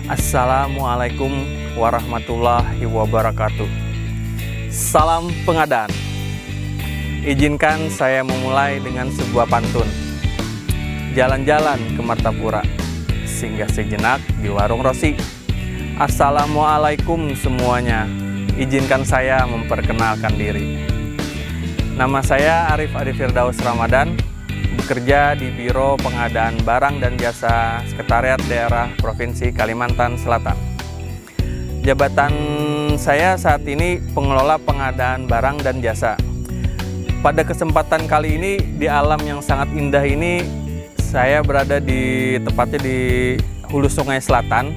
Assalamualaikum warahmatullahi wabarakatuh. Salam pengadaan. Izinkan saya memulai dengan sebuah pantun. Jalan-jalan ke Martapura, singgah sejenak di warung Rosi. Assalamualaikum semuanya. Izinkan saya memperkenalkan diri. Nama saya Arif Adi Firdaus Ramadan, bekerja di Biro Pengadaan Barang dan Jasa Sekretariat Daerah Provinsi Kalimantan Selatan. Jabatan saya saat ini pengelola pengadaan barang dan jasa. Pada kesempatan kali ini, di alam yang sangat indah ini, saya berada tepatnya di hulu Sungai Selatan,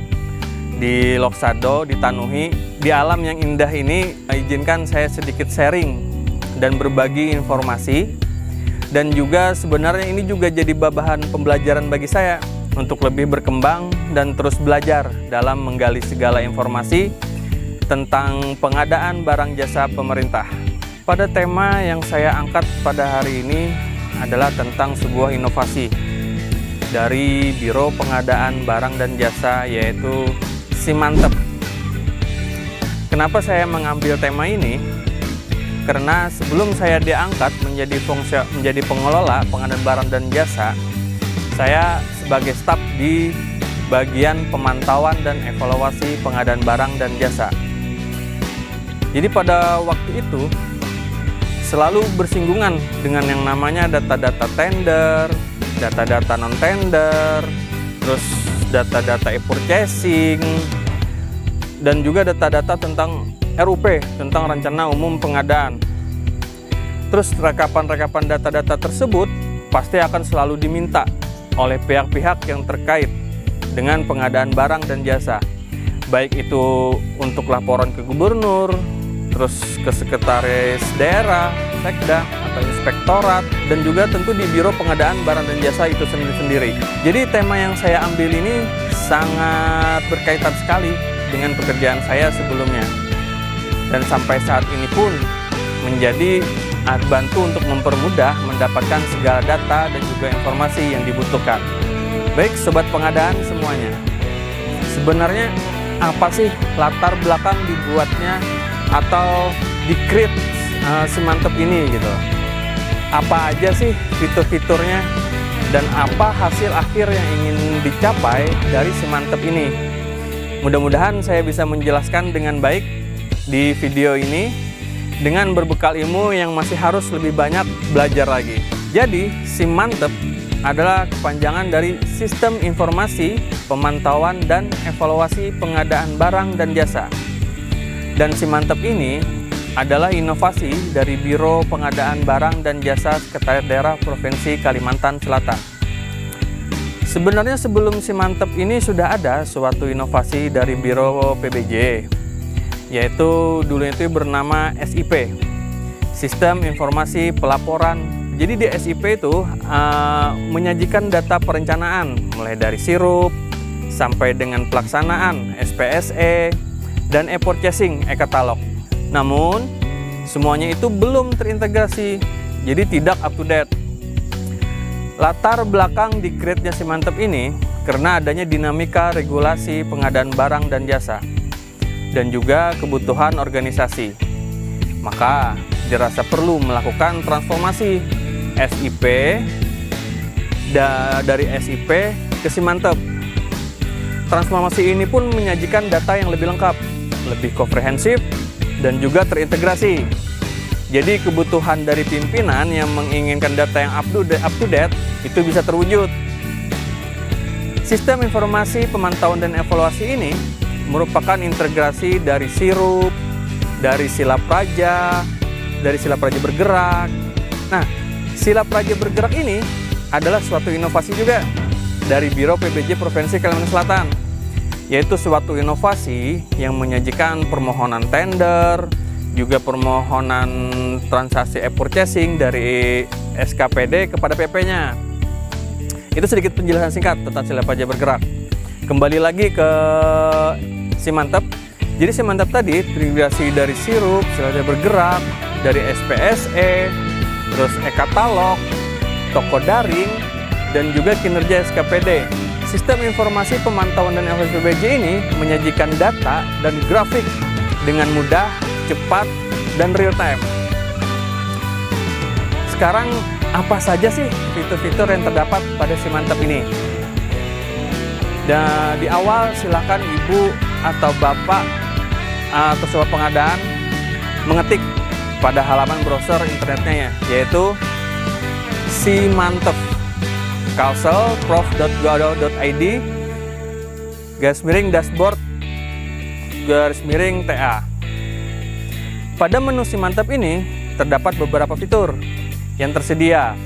di Loksado, di Tanuhi. Di alam yang indah ini, izinkan saya sedikit sharing dan berbagi informasi. Dan juga sebenarnya ini juga jadi bahan pembelajaran bagi saya untuk lebih berkembang dan terus belajar dalam menggali segala informasi tentang pengadaan barang jasa pemerintah. Pada tema yang saya angkat pada hari ini adalah tentang sebuah inovasi dari Biro Pengadaan Barang dan Jasa, yaitu Simantep. Kenapa saya mengambil tema ini? Karena sebelum saya diangkat menjadi pengelola pengadaan barang dan jasa, saya sebagai staf di bagian pemantauan dan evaluasi pengadaan barang dan jasa. Jadi pada waktu itu selalu bersinggungan dengan yang namanya data-data tender, data-data non-tender, terus data-data e-purchasing, dan juga data-data tentang RUP, tentang Rencana Umum Pengadaan. Terus rekapan-rekapan data-data tersebut pasti akan selalu diminta oleh pihak-pihak yang terkait dengan pengadaan barang dan jasa. Baik itu untuk laporan ke gubernur, terus ke sekretaris daerah, sekda, atau inspektorat, dan juga tentu di Biro Pengadaan Barang dan Jasa itu sendiri. Jadi tema yang saya ambil ini sangat berkaitan sekali dengan pekerjaan saya sebelumnya. Dan sampai saat ini pun menjadi alat bantu untuk mempermudah mendapatkan segala data dan juga informasi yang dibutuhkan. Baik Sobat Pengadaan semuanya, sebenarnya apa sih latar belakang dibuatnya atau di-create Simantep ini gitu? Apa aja sih fitur-fiturnya dan apa hasil akhir yang ingin dicapai dari Simantep ini? Mudah-mudahan saya bisa menjelaskan dengan baik di video ini dengan berbekal ilmu yang masih harus lebih banyak belajar lagi. Jadi, Simantep adalah kepanjangan dari Sistem Informasi Pemantauan dan Evaluasi Pengadaan Barang dan Jasa. Dan Simantep ini adalah inovasi dari Biro Pengadaan Barang dan Jasa Sekretariat Daerah Provinsi Kalimantan Selatan. Sebenarnya sebelum Simantep ini sudah ada suatu inovasi dari Biro PBJ, yaitu dulu itu bernama SIP, Sistem Informasi Pelaporan. Jadi di SIP itu menyajikan data perencanaan mulai dari sirup sampai dengan pelaksanaan SPSE dan e-purchasing e-katalog. Namun semuanya itu belum terintegrasi, jadi tidak up to date. Latar belakang di create-nya Simantep ini karena adanya dinamika regulasi pengadaan barang dan jasa dan juga kebutuhan organisasi. Maka dirasa perlu melakukan transformasi SIP dari SIP ke Simantep. Transformasi ini pun menyajikan data yang lebih lengkap, lebih komprehensif, dan juga terintegrasi. Jadi kebutuhan dari pimpinan yang menginginkan data yang up to date itu bisa terwujud. Sistem informasi pemantauan dan evaluasi ini merupakan integrasi dari sirup, dari Sila Praja, dari Sila Praja Bergerak. Nah, Sila Praja Bergerak ini adalah suatu inovasi juga dari Biro PBJ Provinsi Kalimantan Selatan, yaitu suatu inovasi yang menyajikan permohonan tender, juga permohonan transaksi e-purchasing dari SKPD kepada PP-nya. Itu sedikit penjelasan singkat tentang Sila Praja Bergerak. Kembali lagi ke Simantep. Jadi Simantep tadi terintegrasi dari sirup, Sila Praja Bergerak, dari SPSE, terus e-katalog, toko daring, dan juga kinerja SKPD. Sistem informasi pemantauan dan evaluasi PBJ ini menyajikan data dan grafik dengan mudah, cepat, dan real time. Sekarang, apa saja sih fitur-fitur yang terdapat pada Simantap ini? Dan di awal silakan Ibu atau Bapak atau sebuah pengadaan mengetik pada halaman browser internetnya, yaitu Simantap kalsel.prof.go.id /dashboard /TA. Pada menu Simantap ini terdapat beberapa fitur yang tersedia,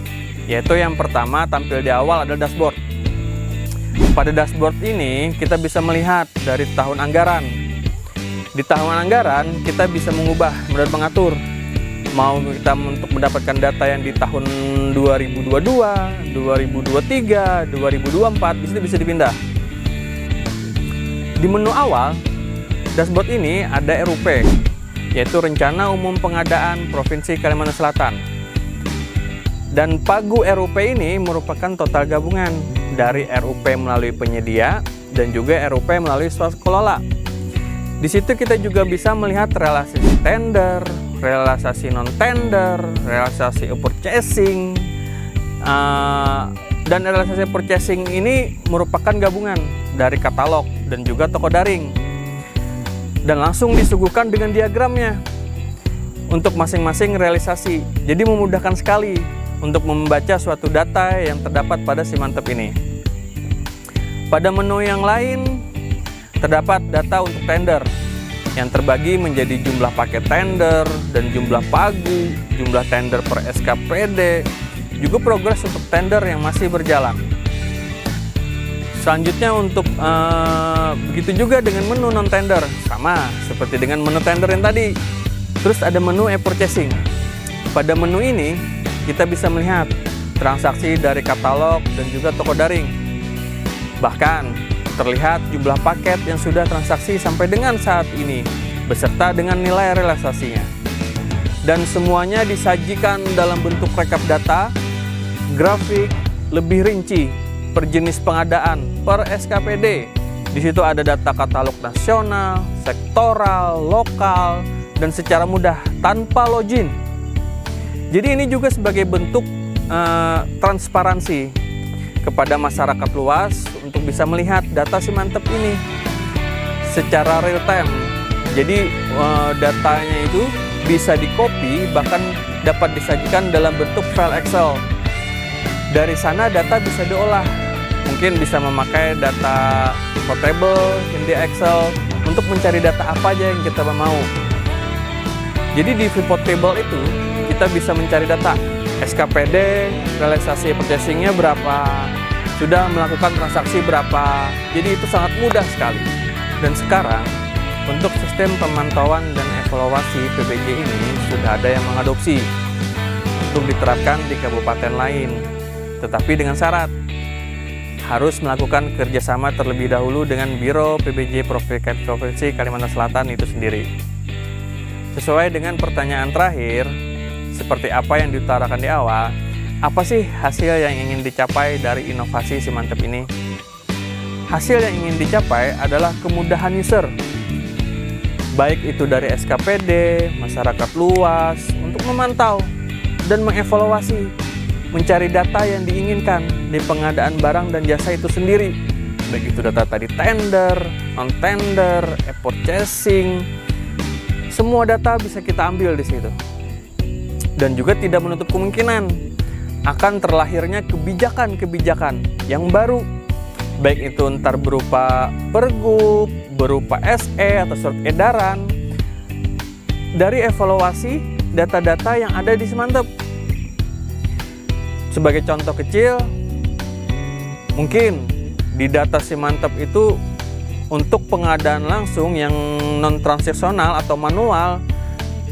yaitu yang pertama tampil di awal adalah dashboard. Pada dashboard ini kita bisa melihat dari tahun anggaran. Di tahun anggaran kita bisa mengubah dan mengatur mau kita untuk mendapatkan data yang di tahun 2022, 2023, 2024, di situ bisa dipindah. Di menu awal dashboard ini ada RUP, yaitu Rencana Umum Pengadaan Provinsi Kalimantan Selatan. Dan pagu RUP ini merupakan total gabungan dari RUP melalui penyedia dan juga RUP melalui swaskelola. Di situ kita juga bisa melihat realisasi tender, realisasi non-tender, realisasi purchasing, dan realisasi purchasing ini merupakan gabungan dari katalog dan juga toko daring, dan langsung disuguhkan dengan diagramnya untuk masing-masing realisasi. Jadi memudahkan sekali untuk membaca suatu data yang terdapat pada Simantap ini. Pada menu yang lain terdapat data untuk tender yang terbagi menjadi jumlah paket tender dan jumlah pagu, jumlah tender per SKPD, juga progres untuk tender yang masih berjalan. Selanjutnya untuk begitu juga dengan menu non tender, sama seperti dengan menu tender yang tadi. Terus ada menu e-purchasing. Pada menu ini kita bisa melihat transaksi dari katalog dan juga toko daring. Bahkan terlihat jumlah paket yang sudah transaksi sampai dengan saat ini beserta dengan nilai realisasinya. Dan semuanya disajikan dalam bentuk rekap data, grafik, lebih rinci per jenis pengadaan, per SKPD. Di situ ada data katalog nasional, sektoral, lokal, dan secara mudah tanpa login. Jadi ini juga sebagai bentuk transparansi kepada masyarakat luas untuk bisa melihat data Simantap ini secara real time. Jadi datanya itu bisa di-copy, bahkan dapat disajikan dalam bentuk file Excel. Dari sana data bisa diolah. Mungkin bisa memakai data portable yang di Excel untuk mencari data apa aja yang kita mau. Jadi di pivot table itu kita bisa mencari data SKPD, realisasi purchasing-nya berapa, sudah melakukan transaksi berapa. Jadi itu sangat mudah sekali. Dan sekarang untuk sistem pemantauan dan evaluasi PBJ ini sudah ada yang mengadopsi untuk diterapkan di kabupaten lain. Tetapi dengan syarat harus melakukan kerjasama terlebih dahulu dengan Biro PBJ Provinsi Kalimantan Selatan itu sendiri. Sesuai dengan pertanyaan terakhir, seperti apa yang diutarakan di awal, apa sih hasil yang ingin dicapai dari inovasi Simantap ini? Hasil yang ingin dicapai adalah kemudahan user, baik itu dari SKPD, masyarakat luas, untuk memantau dan mengevaluasi, mencari data yang diinginkan di pengadaan barang dan jasa itu sendiri. Baik itu data tadi tender, non-tender, e-purchasing, semua data bisa kita ambil di situ. Dan juga tidak menutup kemungkinan akan terlahirnya kebijakan-kebijakan yang baru, baik itu entar berupa pergub, berupa SE atau surat edaran, dari evaluasi data-data yang ada di Simantap. Sebagai contoh kecil, mungkin di data Simantap itu untuk pengadaan langsung yang non-transaksional atau manual,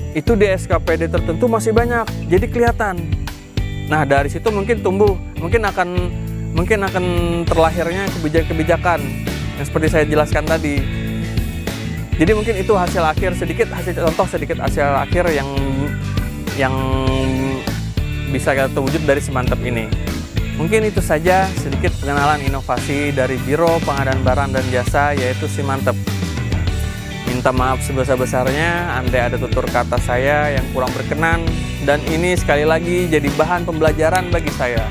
itu di SKPD tertentu masih banyak, jadi kelihatan. Nah dari situ mungkin tumbuh, mungkin akan terlahirnya kebijakan-kebijakan yang seperti saya jelaskan tadi. Jadi mungkin itu hasil akhir sedikit hasil akhir yang bisa kita wujud dari Simantap ini. Mungkin itu saja sedikit pengenalan inovasi dari Biro Pengadaan Barang dan Jasa, yaitu Simantep. Minta maaf sebesar-besarnya andai ada tutur kata saya yang kurang berkenan, dan ini sekali lagi jadi bahan pembelajaran bagi saya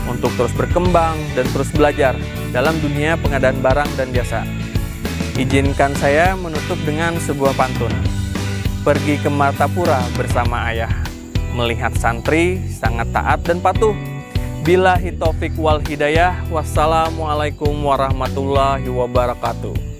untuk terus berkembang dan terus belajar dalam dunia pengadaan barang dan jasa. Izinkan saya menutup dengan sebuah pantun. Pergi ke Martapura bersama ayah, melihat santri sangat taat dan patuh. Billahi taufik wal hidayah. Wassalamualaikum warahmatullahi wabarakatuh.